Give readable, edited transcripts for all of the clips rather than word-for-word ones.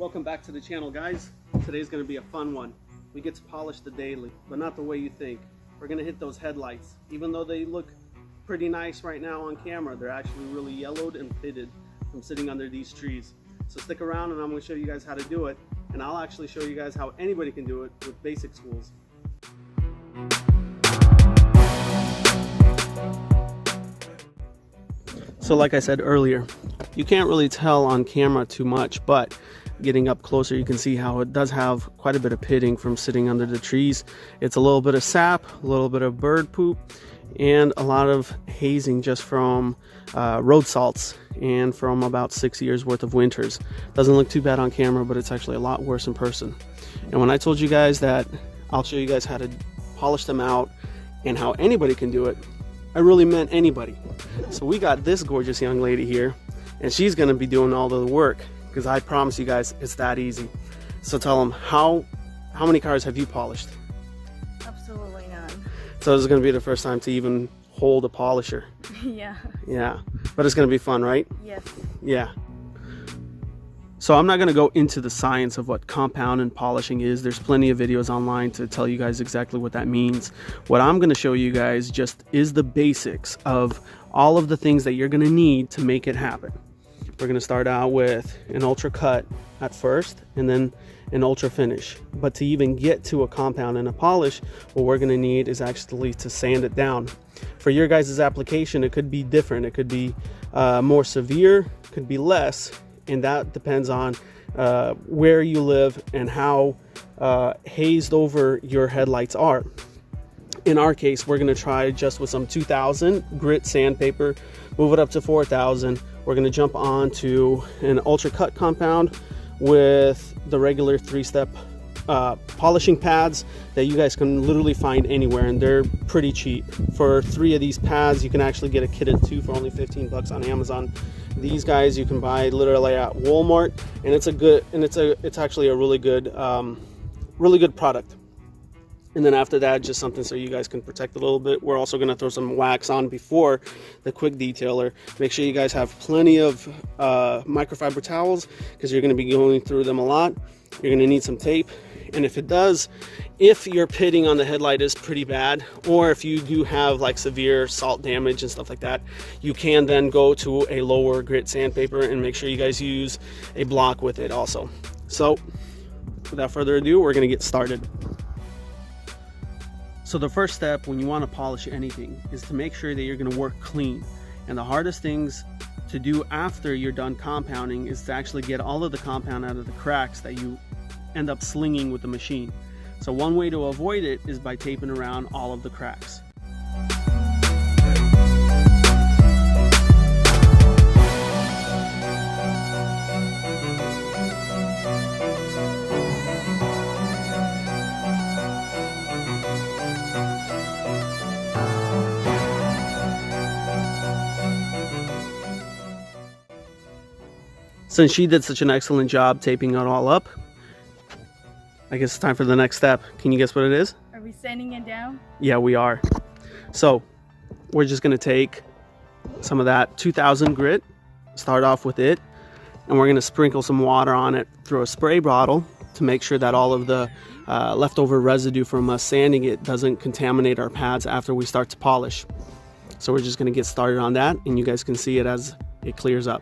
Welcome back to the channel, guys. Today's going to be a fun one. We get to polish the daily, but not the way you think. We're going to hit those headlights. Even though they look pretty nice right now on camera, they're actually really yellowed and pitted from sitting under these trees. So stick around and I'm going to show you guys how to do it, and I'll actually show you guys how anybody can do it with basic tools. So like I said earlier, you can't really tell on camera too much, but getting up closer you can see how it does have quite a bit of pitting from sitting under the trees. It's a little bit of sap, a little bit of bird poop, and a lot of hazing just from road salts and from about 6 years worth of winters. Doesn't look too bad on camera, but it's actually a lot worse in person. And when I told you guys that I'll show you guys how to polish them out and how anybody can do it, I really meant anybody. So we got this gorgeous young lady here, and she's gonna be doing all the work, because I promise you guys it's that easy. So tell them, how many cars have you polished? Absolutely none. So this is gonna be the first time to even hold a polisher. Yeah. Yeah, but it's gonna be fun, right? Yes. Yeah. So I'm not going to go into the science of what compound and polishing is. There's plenty of videos online to tell you guys exactly what that means. What I'm going to show you guys just is the basics of all of the things that you're going to need to make it happen. We're going to start out with an ultra cut at first, and then an ultra finish. But to even get to a compound and a polish, what we're going to need is actually to sand it down. For your guys' application, it could be different. It could be more severe, could be less. And that depends on where you live and how hazed over your headlights are. In our case, we're going to try just with some 2000 grit sandpaper, move it up to 4000. We're going to jump on to an ultra cut compound with the regular 3-step polishing pads that you guys can literally find anywhere, and they're pretty cheap. For 3 of these pads, you can actually get a kit of 2 for only 15 bucks on Amazon. These guys you can buy literally at Walmart, and it's actually a really good product. And then after that, just something so you guys can protect a little bit. We're also going to throw some wax on before the quick detailer. Make sure you guys have plenty of microfiber towels, because you're going to be going through them a lot. You're going to need some tape. And if your pitting on the headlight is pretty bad, or if you do have like severe salt damage and stuff like that, you can then go to a lower grit sandpaper, and make sure you guys use a block with it also. So without further ado, we're going to get started. So the first step when you want to polish anything is to make sure that you're going to work clean. And the hardest things to do after you're done compounding is to actually get all of the compound out of the cracks that you end up slinging with the machine. So one way to avoid it is by taping around all of the cracks. Since she did such an excellent job taping it all up, I guess it's time for the next step. Can you guess what it is? Are we sanding it down? Yeah, we are. So we're just going to take some of that 2000 grit, start off with it, and we're going to sprinkle some water on it through a spray bottle to make sure that all of the leftover residue from us sanding it doesn't contaminate our pads after we start to polish. So we're just going to get started on that, and you guys can see it as it clears up.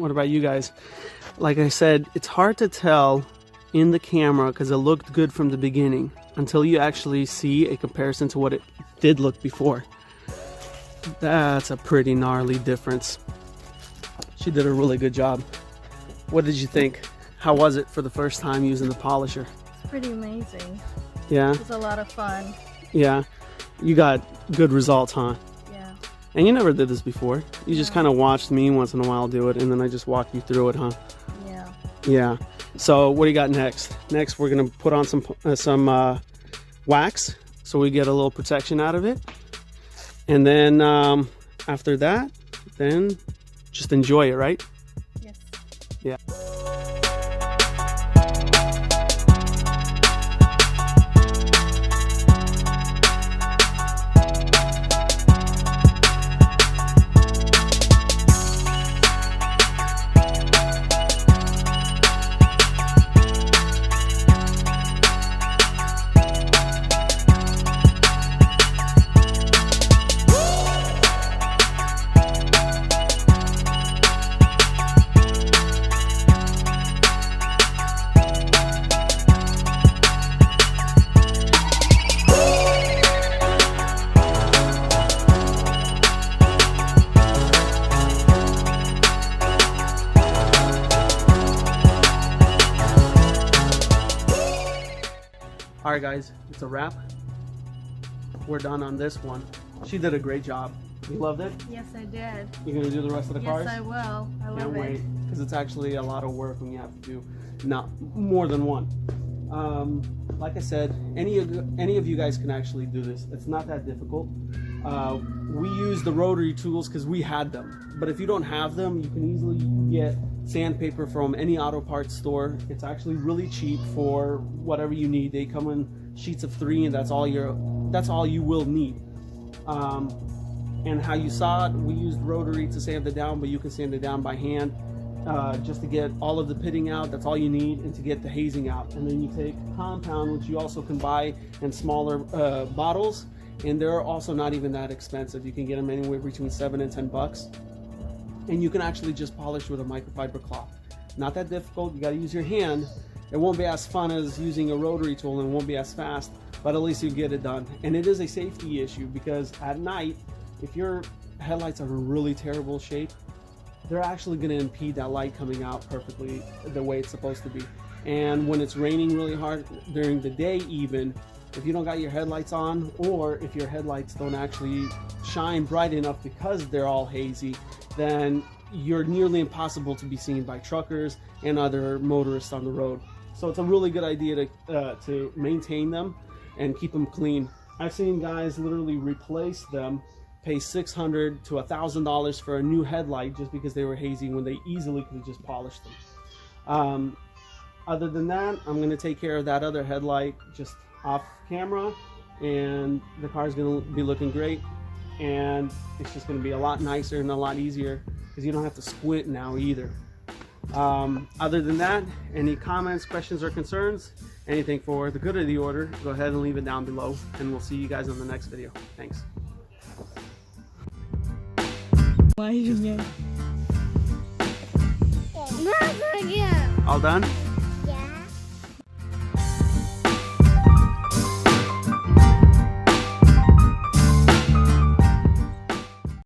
What about you guys? Like I said, it's hard to tell in the camera because it looked good from the beginning until you actually see a comparison to what it did look before. That's a pretty gnarly difference. She did a really good job. What did you think? How was it for the first time using the polisher? It's pretty amazing. Yeah? It was a lot of fun. Yeah. You got good results, huh? Yeah. And you never did this before. You just No. kind of watched me once in a while do it, and then I just walked you through it, huh? Yeah. Yeah. So what do you got next? Next, we're gonna put on some wax, so we get a little protection out of it. And then after that, then just enjoy it, right? Yes. Yeah. All right, guys, it's a wrap. We're done on this one. She did a great job. You loved it? Yes, I did. You're gonna do the rest of the cars? Yes, I will. I Can't love wait, it. because it's actually a lot of work when you have to do not more than one. Like I said, any of you guys can actually do this. It's not that difficult. We use the rotary tools because we had them, but if you don't have them, you can easily get sandpaper from any auto parts store. It's actually really cheap for whatever you need. They come in sheets of 3, and that's all you will need. And how you saw it, we used rotary to sand it down, but you can sand it down by hand. Just to get all of the pitting out, that's all you need, and to get the hazing out. And then you take compound, which you also can buy in smaller bottles, and they're also not even that expensive. You can get them anywhere between $7 and $10, and you can actually just polish with a microfiber cloth. Not that difficult. You got to use your hand. It won't be as fun as using a rotary tool, and it won't be as fast, but at least you get it done. And it is a safety issue because at night, if your headlights are in really terrible shape, they're actually going to impede that light coming out perfectly the way it's supposed to be. And when it's raining really hard during the day, even if you don't got your headlights on, or if your headlights don't actually shine bright enough because they're all hazy, then you're nearly impossible to be seen by truckers and other motorists on the road. So it's a really good idea to maintain them and keep them clean. I've seen guys literally replace them, pay $600 to $1,000 for a new headlight just because they were hazy when they easily could have just polished them. Other than that, I'm going to take care of that other headlight just off camera, and the car's going to be looking great, and it's just going to be a lot nicer and a lot easier because you don't have to squint now either. Other than that, any comments, questions, or concerns, anything for the good of the order, go ahead and leave it down below, and we'll see you guys on the next video. Thanks. All done?